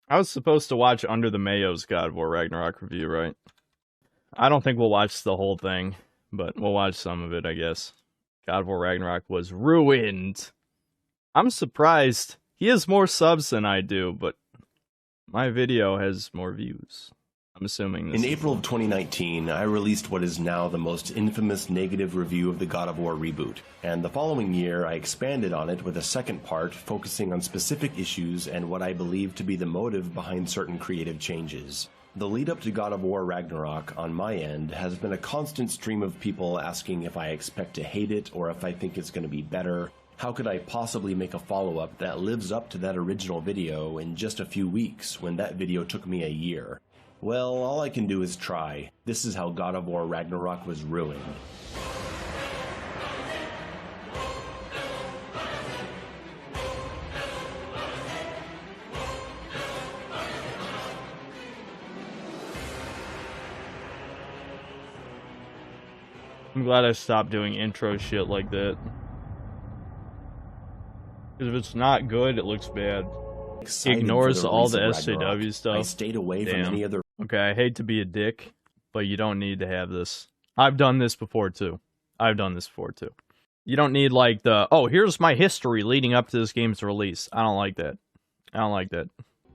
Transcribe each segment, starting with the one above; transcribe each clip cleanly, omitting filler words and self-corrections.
I was supposed to watch UndertheMayo's God of War Ragnarok review, right? I don't think we'll watch the whole thing, but we'll watch some of it, I guess. God of War Ragnarok was ruined. I'm surprised. He has more subs than I do, but my video has more views. I'm assuming this In is April of 2019, I released what is now the most infamous negative review of the God of War reboot, and the following year I expanded on it with a second part focusing on specific issues and what I believe to be the motive behind certain creative changes. The lead up to God of War Ragnarok, on my end, has been a constant stream of people asking if I expect to hate it or if I think it's going to be better. How could I possibly make a follow-up that lives up to that original video in just a few weeks when that video took me a year? Well, all I can do is try. This is how God of War Ragnarok was ruined. I'm glad I stopped doing intro shit like that. Because if it's not good, it looks bad. He ignores all the SJW stuff. I stayed away from any other. Okay, I hate to be a dick, but you don't need to have this. I've done this before too. You don't need like the, oh, here's my history leading up to this game's release. I don't like that.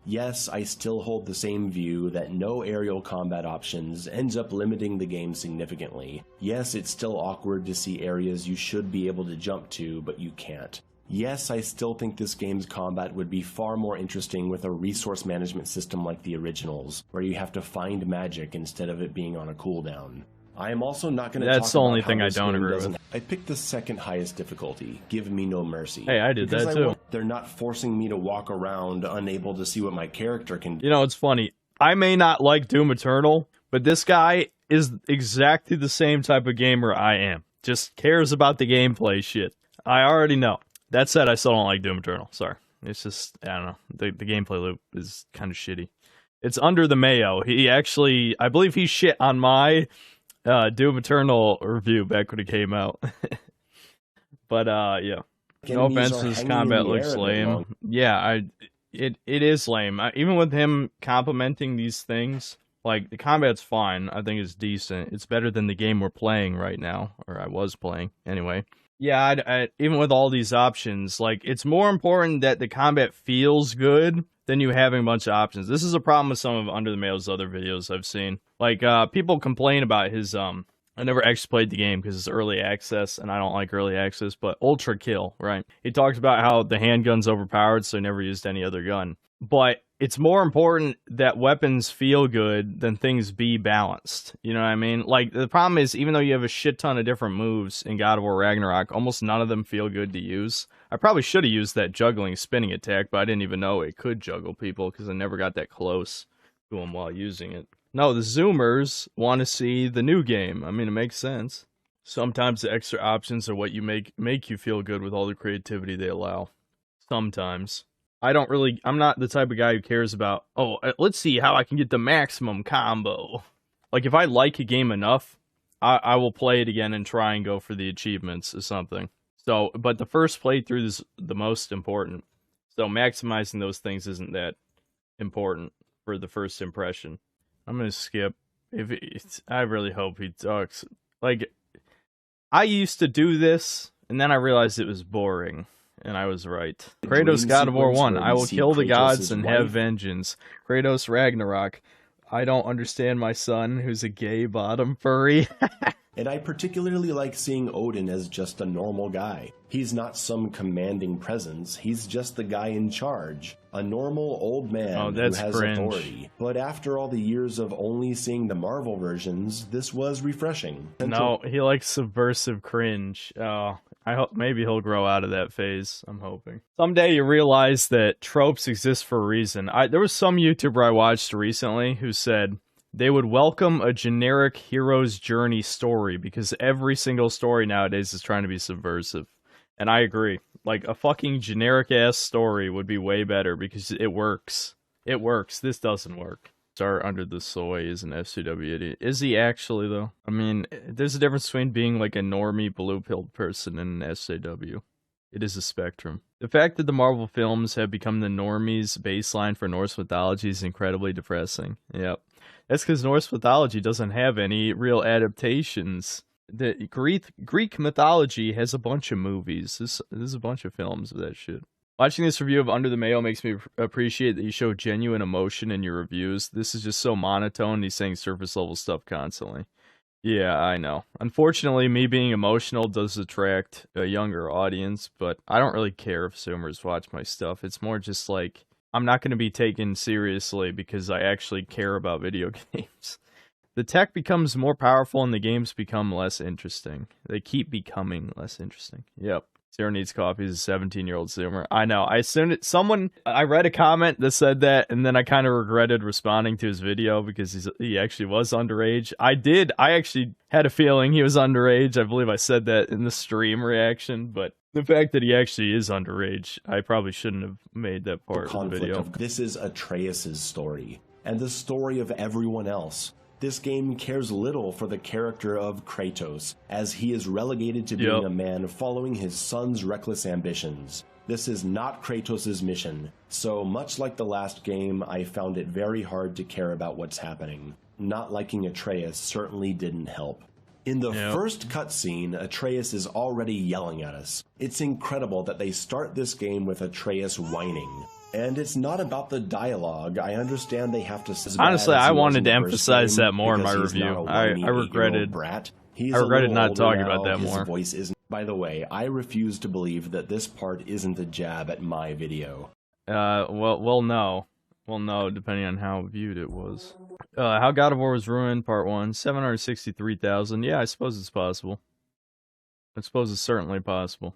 Yes, I still hold the same view that no aerial combat options ends up limiting the game significantly. Yes, it's still awkward to see areas you should be able to jump to, but you can't. Yes, I still think this game's combat would be far more interesting with a resource management system like the originals, where you have to find magic instead of it being on a cooldown. I am also not going to talk about That's the only thing I don't agree with. I picked the second highest difficulty, Give Me No Mercy. Hey, I did that too. They're not forcing me to walk around unable to see what my character can do. You know, it's funny. I may not like Doom Eternal, but this guy is exactly the same type of gamer I am. Just cares about the gameplay shit. I already know. That said, I still don't like Doom Eternal. Sorry. It's just, I don't know. The gameplay loop is kind of shitty. It's UndertheMayo. He actually, I believe he shit on my Doom Eternal review back when it came out. But, yeah. No offense, his combat looks lame. Yeah, it is lame. Even with him complimenting these things, like, the combat's fine. I think it's decent. It's better than the game we're playing right now. Or I was playing, anyway. Yeah, even with all these options, like, it's more important that the combat feels good than you having a bunch of options. This is a problem with some of UndertheMayo's other videos I've seen. Like, people complain about his, I never actually played the game because it's early access, and I don't like early access, but Ultra Kill, right? He talks about how the handgun's overpowered, so he never used any other gun. But it's more important that weapons feel good than things be balanced. You know what I mean? Like, the problem is, even though you have a shit ton of different moves in God of War Ragnarok, almost none of them feel good to use. I probably should have used that juggling spinning attack, but I didn't even know it could juggle people because I never got that close to them while using it. No, the Zoomers want to see the new game. I mean, it makes sense. Sometimes the extra options are what you make you feel good with all the creativity they allow. Sometimes. I'm not the type of guy who cares about, oh, let's see how I can get the maximum combo. Like, if I like a game enough, I will play it again and try and go for the achievements or something. So, but the first playthrough is the most important. So maximizing those things isn't that important for the first impression. I'm gonna skip. I really hope he talks. Like, I used to do this, and then I realized it was boring. And I was right. Kratos God of War 1. I will kill the gods and have vengeance. Kratos Ragnarok. I don't understand my son, who's a gay bottom furry. And I particularly like seeing Odin as just a normal guy. He's not some commanding presence, he's just the guy in charge. A normal old man who has authority. But after all the years of only seeing the Marvel versions, this was refreshing. No, he likes subversive cringe. Oh, I hope maybe he'll grow out of that phase. I'm hoping. Someday you realize that tropes exist for a reason. There was some YouTuber I watched recently who said they would welcome a generic hero's journey story because every single story nowadays is trying to be subversive. And I agree. Like, a fucking generic-ass story would be way better because it works. It works. This doesn't work. Start Under the Soy is an FCW idiot. Is he actually, though? I mean, there's a difference between being like a normie blue-pilled person and an SJW. It is a spectrum. The fact that the Marvel films have become the normies' baseline for Norse mythology is incredibly depressing. Yep. That's because Norse mythology doesn't have any real adaptations. The Greek mythology has a bunch of movies. There's a bunch of films of that shit. Watching this review of Under the Mayo makes me appreciate that you show genuine emotion in your reviews. This is just so monotone. He's saying surface level stuff constantly. Yeah, I know. Unfortunately, me being emotional does attract a younger audience, but I don't really care if Zoomers watch my stuff. It's more just like, I'm not going to be taken seriously because I actually care about video games. The tech becomes more powerful and the games become less interesting. They keep becoming less interesting. Yep. Zero needs coffee is a 17-year-old Zoomer. I know. I read a comment that said that, and then I kind of regretted responding to his video because he actually was underage. I actually had a feeling he was underage. I believe I said that in the stream reaction, but the fact that he actually is underage, I probably shouldn't have made that part of the video. This is Atreus' story, and the story of everyone else. This game cares little for the character of Kratos, as he is relegated to being a man following his son's reckless ambitions. This is not Kratos' mission, so much like the last game, I found it very hard to care about what's happening. Not liking Atreus certainly didn't help. In the first cutscene, Atreus is already yelling at us. It's incredible that they start this game with Atreus whining. And it's not about the dialogue. I understand they have to... Honestly, I wanted to emphasize that more in my review. I regretted not talking about that more. His voice isn't... By the way, I refuse to believe that this part isn't a jab at my video. Well, no. Well, no, depending on how viewed it was. How God of War was ruined, part 1, 763,000. Yeah, I suppose it's possible. I suppose it's certainly possible.